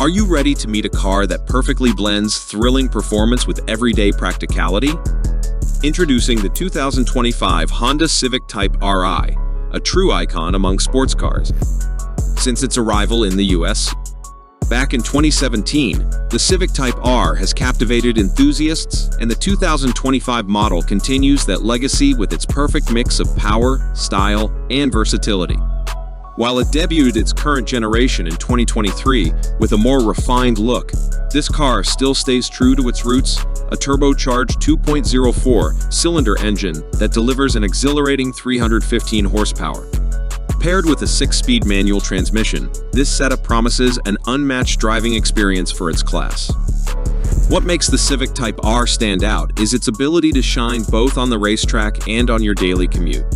Are you ready to meet a car that perfectly blends thrilling performance with everyday practicality? Introducing the 2025 Honda Civic Type R, a true icon among sports cars. Since its arrival in the US back in 2017, the Civic Type R has captivated enthusiasts, and the 2025 model continues that legacy with its perfect mix of power, style, and versatility. While it debuted its current generation in 2023 with a more refined look, this car still stays true to its roots, a turbocharged 2.04-cylinder engine that delivers an exhilarating 315 horsepower. Paired with a 6-speed manual transmission, this setup promises an unmatched driving experience for its class. What makes the Civic Type R stand out is its ability to shine both on the racetrack and on your daily commute.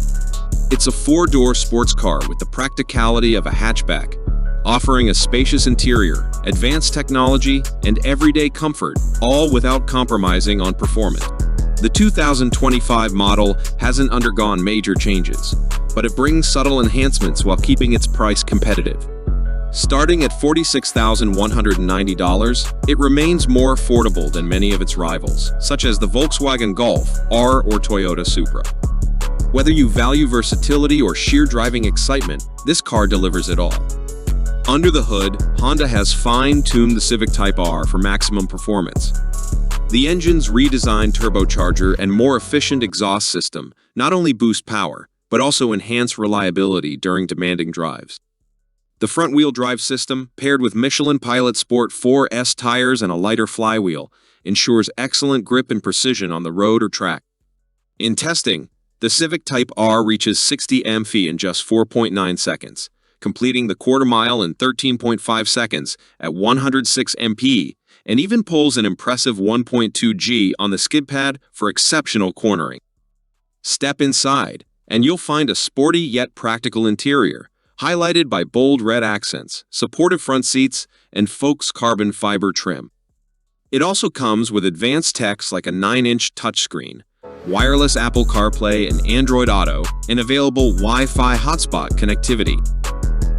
It's a 4-door sports car with the practicality of a hatchback, offering a spacious interior, advanced technology, and everyday comfort, all without compromising on performance. The 2025 model hasn't undergone major changes, but it brings subtle enhancements while keeping its price competitive. Starting at $46,190, it remains more affordable than many of its rivals, such as the Volkswagen Golf R or Toyota Supra. Whether you value versatility or sheer driving excitement, this car delivers it all. Under the hood, Honda has fine-tuned the Civic Type R for maximum performance. The engine's redesigned turbocharger and more efficient exhaust system not only boost power, but also enhance reliability during demanding drives. The front-wheel drive system, paired with Michelin Pilot Sport 4S tires and a lighter flywheel, ensures excellent grip and precision on the road or track. In testing, the Civic Type R reaches 60 mph in just 4.9 seconds, completing the quarter mile in 13.5 seconds at 106 mph, and even pulls an impressive 1.2 G on the skid pad for exceptional cornering. Step inside, and you'll find a sporty yet practical interior, highlighted by bold red accents, supportive front seats, and Focus carbon fiber trim. It also comes with advanced techs like a 9-inch touchscreen, wireless Apple CarPlay and Android Auto, and available Wi-Fi hotspot connectivity.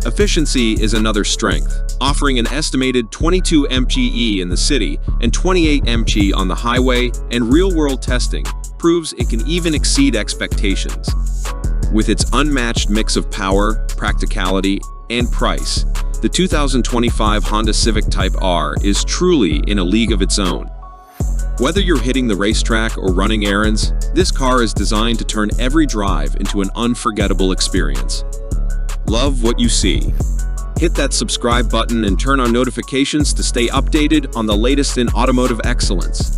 Efficiency is another strength, offering an estimated 22 mph in the city and 28 mph on the highway, and real-world testing proves it can even exceed expectations. With its unmatched mix of power, practicality, and price, the 2025 Honda Civic Type R is truly in a league of its own. Whether you're hitting the racetrack or running errands, this car is designed to turn every drive into an unforgettable experience. Love what you see? Hit that subscribe button and turn on notifications to stay updated on the latest in automotive excellence.